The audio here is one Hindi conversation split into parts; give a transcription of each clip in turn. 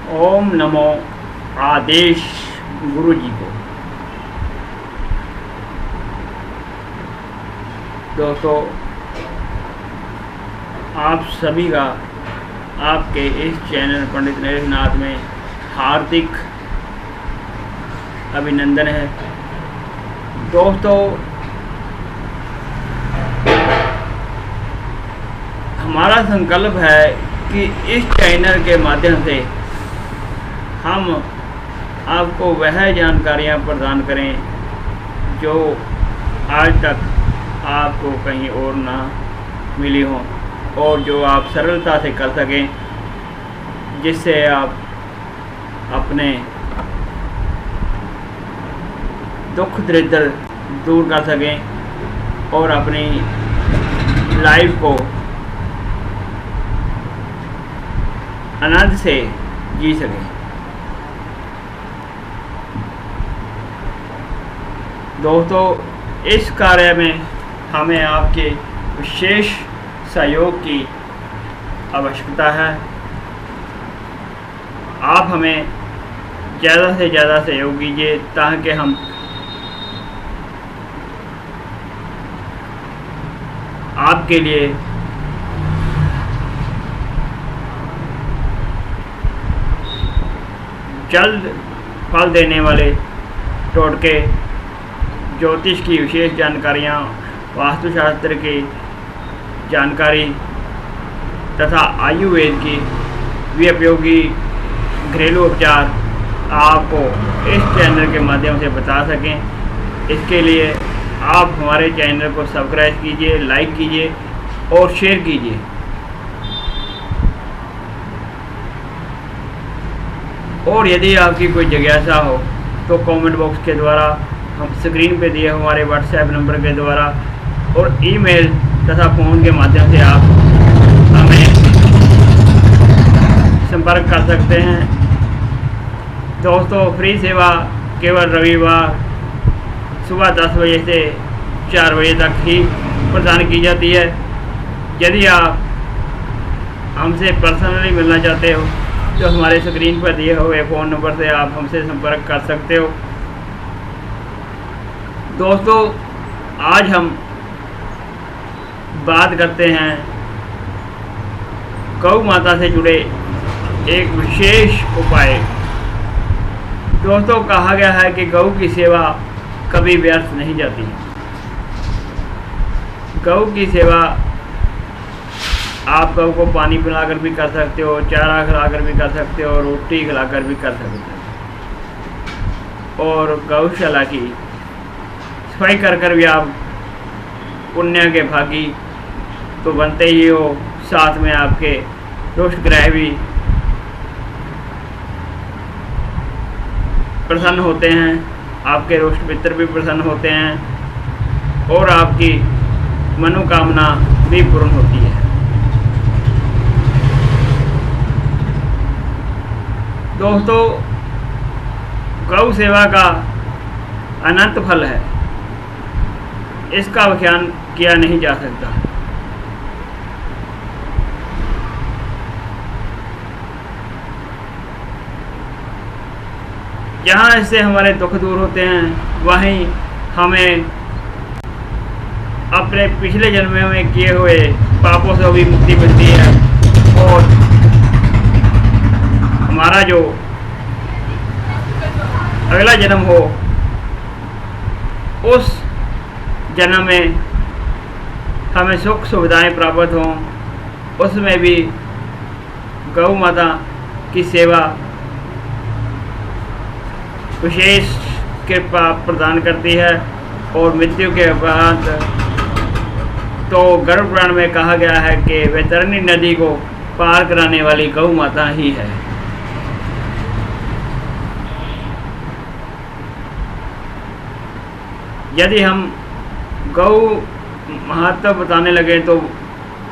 ओम नमो आदेश गुरु जी को। दोस्तों, आप सभी का आपके इस चैनल पंडित नरेश नाथ में हार्दिक अभिनंदन है। दोस्तों, हमारा संकल्प है कि इस चैनल के माध्यम से हम आपको वह जानकारियां प्रदान करें जो आज तक आपको कहीं और ना मिली हों और जो आप सरलता से कर सकें, जिससे आप अपने दुख दरिद्र दूर कर सकें और अपनी लाइफ को आनंद से जी सकें। दोस्तों, इस कार्य में हमें आपके विशेष सहयोग की आवश्यकता है। आप हमें ज़्यादा से ज़्यादा सहयोग कीजिए ताकि हम आपके लिए जल्द फल देने वाले टोटके, ज्योतिष की विशेष जानकारियाँ, वास्तुशास्त्र की जानकारी तथा आयुर्वेद की भी उपयोगी घरेलू उपचार आपको इस चैनल के माध्यम से बता सकें। इसके लिए आप हमारे चैनल को सब्सक्राइब कीजिए, लाइक कीजिए और शेयर कीजिए। और यदि आपकी कोई जिज्ञासा हो तो कमेंट बॉक्स के द्वारा, हम स्क्रीन पे दिए हमारे व्हाट्सएप नंबर के द्वारा और ईमेल तथा फ़ोन के माध्यम से आप हमें संपर्क कर सकते हैं। दोस्तों, फ्री सेवा केवल रविवार सुबह 10 बजे से 4 बजे तक ही प्रदान की जाती है। यदि आप हमसे पर्सनली मिलना चाहते हो तो हमारे स्क्रीन पर दिए हुए फ़ोन नंबर से आप हमसे संपर्क कर सकते हो। दोस्तों, आज हम बात करते हैं गौ माता से जुड़े एक विशेष उपाय। दोस्तों, कहा गया है कि गौ की सेवा कभी व्यर्थ नहीं जाती। गौ की सेवा आप गौ को पानी पिलाकर भी कर सकते हो, चारा खिलाकर भी कर सकते हो, रोटी खिलाकर भी कर सकते हो और गौशाला की सफाई कर भी आप पुण्य के भागी तो बनते ही हो। साथ में आपके दुष्ट ग्रह भी प्रसन्न होते हैं, आपके रुष्ट मित्र भी प्रसन्न होते हैं और आपकी मनोकामना भी पूर्ण होती है। दोस्तों, गौ सेवा का अनंत फल है, इसका व्याख्यान किया नहीं जा सकता। जहाँ इससे हमारे दुख दूर होते हैं, वहीं हमें अपने पिछले जन्म में किए हुए पापों से भी मुक्ति मिलती है और हमारा जो अगला जन्म हो उस जन्म में हमें सुख सुविधाएं प्राप्त हों, उसमें भी गौ माता की सेवा विशेष कृपा प्रदान करती है। और मृत्यु के बाद तो गर्भ पुराण में कहा गया है कि वैतरणी नदी को पार कराने वाली गौ माता ही है। यदि हम गौ महत्व बताने लगे तो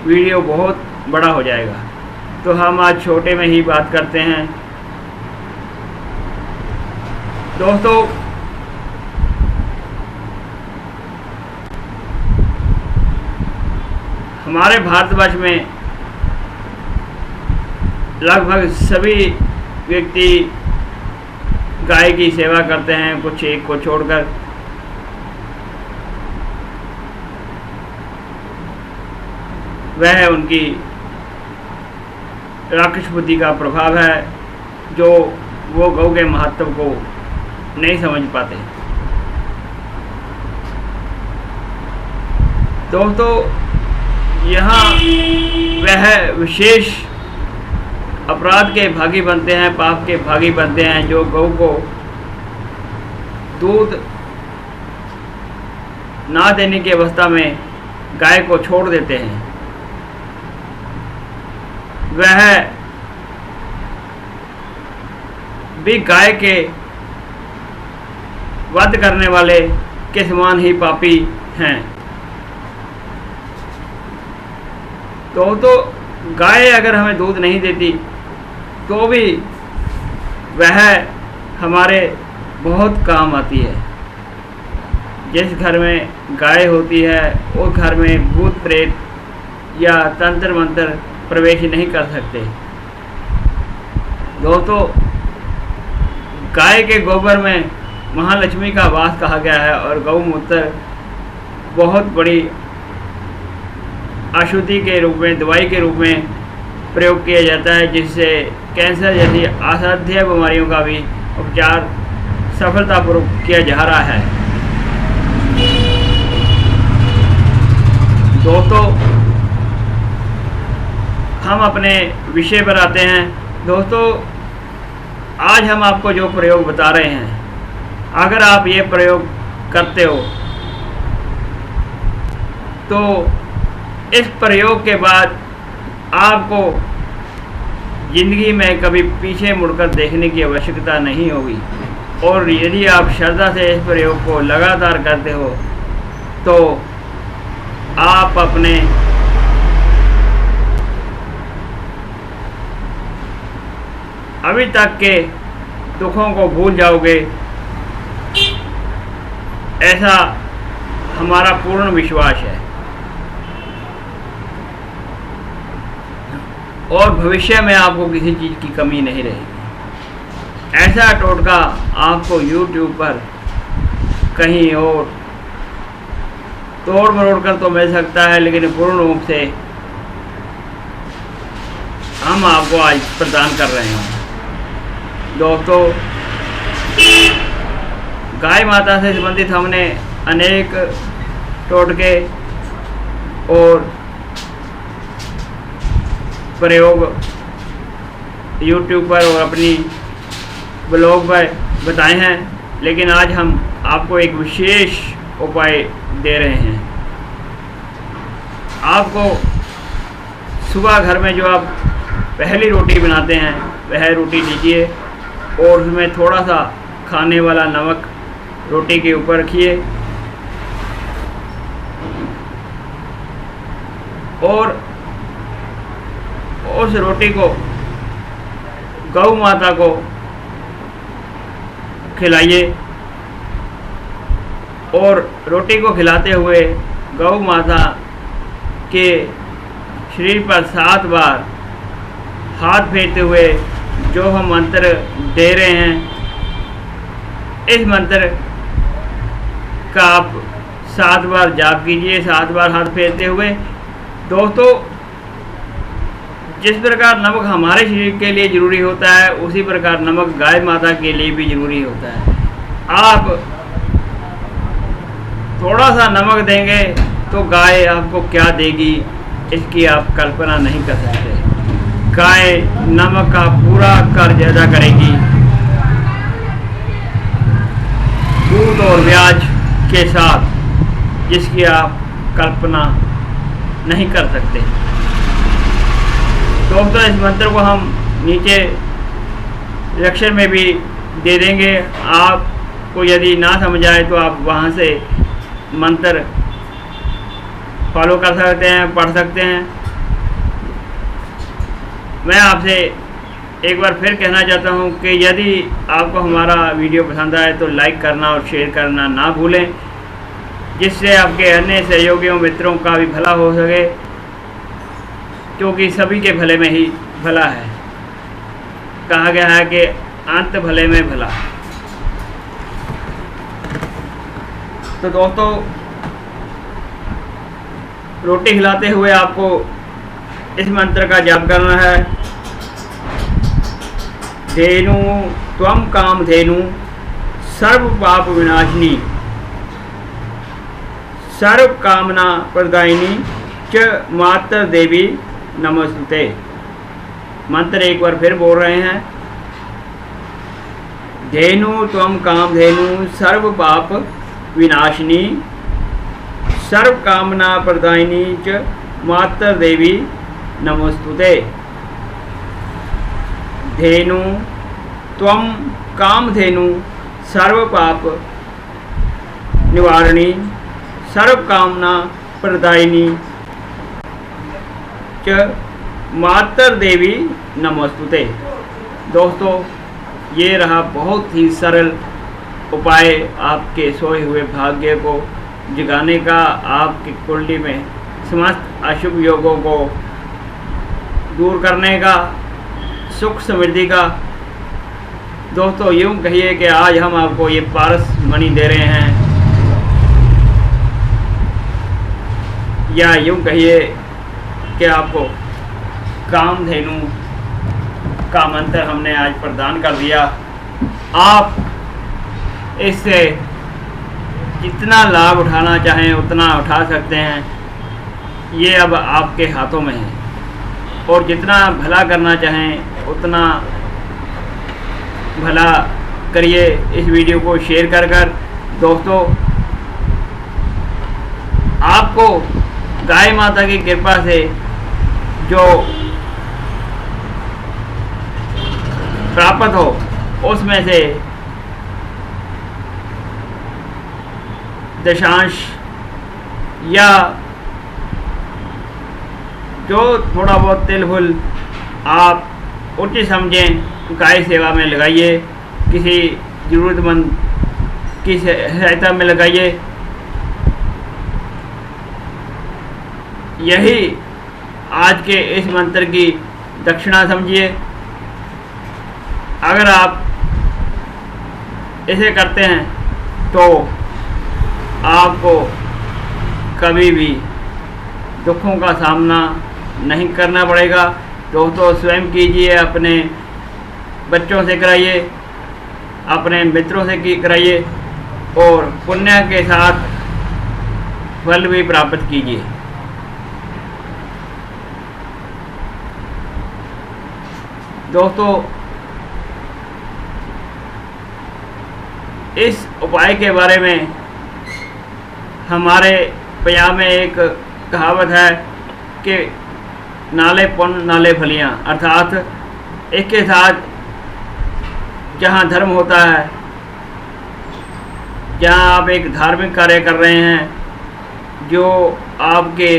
वीडियो बहुत बड़ा हो जाएगा, तो हम आज छोटे में ही बात करते हैं। दोस्तों, हमारे भारतवर्ष में लगभग सभी व्यक्ति गाय की सेवा करते हैं, कुछ एक को छोड़कर। वह उनकी राक्षस बुद्धि का प्रभाव है, जो वो गौ के महत्व को नहीं समझ पाते। दोस्तों, यहाँ वह विशेष अपराध के भागी बनते हैं, पाप के भागी बनते हैं, जो गौ को दूध ना देने की अवस्था में गाय को छोड़ देते हैं। वह भी गाय के वध करने वाले के समान ही पापी हैं। तो गाय अगर हमें दूध नहीं देती तो भी वह हमारे बहुत काम आती है। जिस घर में गाय होती है उस घर में भूत प्रेत या तंत्र मंत्र प्रवेश नहीं कर सकते। दोस्तों, गाय के गोबर में महालक्ष्मी का वास कहा गया है और गौमूत्र बहुत बड़ी अशुद्धि के रूप में, दवाई के रूप में प्रयोग किया जाता है, जिससे कैंसर जैसी असाध्य बीमारियों का भी उपचार सफलतापूर्वक किया जा रहा है। दोस्तों, हम अपने विषय पर आते हैं। दोस्तों, आज हम आपको जो प्रयोग बता रहे हैं, अगर आप ये प्रयोग करते हो तो इस प्रयोग के बाद आपको ज़िंदगी में कभी पीछे मुड़कर देखने की आवश्यकता नहीं होगी। और यदि आप श्रद्धा से इस प्रयोग को लगातार करते हो तो आप अपने अभी तक के दुखों को भूल जाओगे, ऐसा हमारा पूर्ण विश्वास है। और भविष्य में आपको किसी चीज़ की कमी नहीं रहेगी। ऐसा टोटका आपको YouTube पर कहीं और तोड़ मरोड़ कर तो मिल सकता है, लेकिन पूर्ण रूप से हम आपको आज प्रदान कर रहे हैं। दोस्तों, गाय माता से संबंधित हमने अनेक टोटके और प्रयोग YouTube पर और अपनी ब्लॉग पर बताए हैं, लेकिन आज हम आपको एक विशेष उपाय दे रहे हैं। आपको सुबह घर में जो आप पहली रोटी बनाते हैं वह रोटी लीजिए और उसमें थोड़ा सा खाने वाला नमक रोटी के ऊपर रखिए और उस रोटी को गौ माता को खिलाइए। और रोटी को खिलाते हुए गौ माता के शरीर पर 7 बार हाथ फेरते हुए जो हम मंत्र दे रहे हैं, इस मंत्र का आप 7 बार जाप कीजिए, 7 बार हाथ फेरते हुए। दोस्तों, जिस प्रकार नमक हमारे शरीर के लिए ज़रूरी होता है, उसी प्रकार नमक गाय माता के लिए भी ज़रूरी होता है। आप थोड़ा सा नमक देंगे तो गाय आपको क्या देगी, इसकी आप कल्पना नहीं कर सकते। गाय नमक का पूरा कर्ज अदा करेगी, सूद और ब्याज के साथ, जिसकी आप कल्पना नहीं कर सकते। दोस्तों, इस मंत्र को हम नीचे डिस्क्रिप्शन में भी दे देंगे। आपको यदि ना समझ आए तो आप वहाँ से मंत्र फॉलो कर सकते हैं, पढ़ सकते हैं। मैं आपसे एक बार फिर कहना चाहता हूँ कि यदि आपको हमारा वीडियो पसंद आए तो लाइक करना और शेयर करना ना भूलें, जिससे आपके अन्य सहयोगियों मित्रों का भी भला हो सके, क्योंकि सभी के भले में ही भला है। कहा गया है कि अंत भले में भला। तो दोस्तों, रोटी खिलाते हुए आपको इस मंत्र का जाप करना है। धेनु त्वम कामधेनु सर्व पाप विनाशिनी सर्व कामना प्रदायिनी च मातर देवी नमस्तुते। मंत्र एक बार फिर बोल रहे हैं। धेनु त्वम कामधेनु सर्व पाप विनाशिनी सर्व कामना प्रदायिनी च मातर देवी नमस्तुते। धेनु त्वम कामधेनु सर्व पाप निवारणी सर्व कामना प्रदायिनी च मातर देवी नमस्तुते। दोस्तों, ये रहा बहुत ही सरल उपाय आपके सोए हुए भाग्य को जगाने का, आपकी कुंडली में समस्त अशुभ योगों को दूर करने का, सुख समृद्धि का। दोस्तों, यूँ कहिए कि आज हम आपको ये पारस मणि दे रहे हैं, या यूँ कहिए कि आपको कामधेनु का मंत्र हमने आज प्रदान कर दिया। आप इससे जितना लाभ उठाना चाहें उतना उठा सकते हैं। ये अब आपके हाथों में है, और जितना भला करना चाहें उतना भला करिए। इस वीडियो को शेयर कर दोस्तों, आपको गाय माता की कृपा से जो प्राप्त हो उसमें से दशांश या जो थोड़ा बहुत तिल फुल आप उचित समझें गाय सेवा में लगाइए, किसी ज़रूरतमंद की सहायता में लगाइए। यही आज के इस मंत्र की दक्षिणा समझिए। अगर आप इसे करते हैं तो आपको कभी भी दुखों का सामना नहीं करना पड़ेगा। दोस्तों, स्वयं कीजिए, अपने बच्चों से कराइए, अपने मित्रों से कराइए, और पुण्य के साथ फल भी प्राप्त कीजिए। दोस्तों, इस उपाय के बारे में हमारे पंजाब में एक कहावत है कि नाले पुण्य नाले फलियाँ, अर्थात एक के साथ जहाँ धर्म होता है, जहाँ आप एक धार्मिक कार्य कर रहे हैं, जो आपके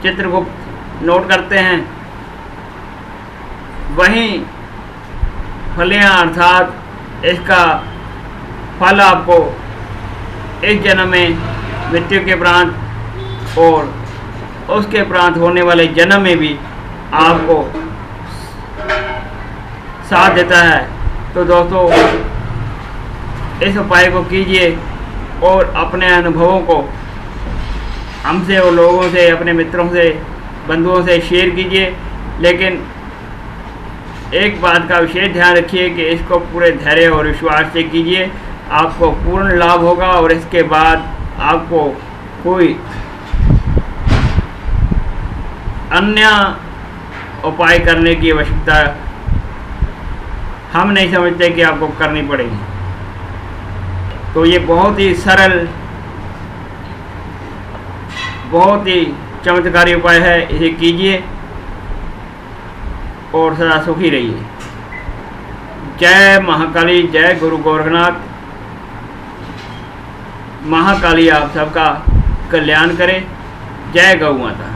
चित्रगुप्त नोट करते हैं, वहीं फलियाँ अर्थात इसका फल आपको इस जन्म में मृत्यु के उपरांत और उसके उपरांत होने वाले जन्म में भी आपको साथ देता है। तो दोस्तों, इस उपाय को कीजिए और अपने अनुभवों को हमसे और लोगों से, अपने मित्रों से, बंधुओं से शेयर कीजिए। लेकिन एक बात का विशेष ध्यान रखिए कि इसको पूरे धैर्य और विश्वास से कीजिए, आपको पूर्ण लाभ होगा और इसके बाद आपको कोई अन्य उपाय करने की आवश्यकता हम नहीं समझते कि आपको करनी पड़ेगी। तो ये बहुत ही सरल, बहुत ही चमत्कारी उपाय है, इसे कीजिए और सदा सुखी रहिए। जय महाकाली, जय गुरु गोरखनाथ। महाकाली आप सबका कल्याण करे। जय गौ माता।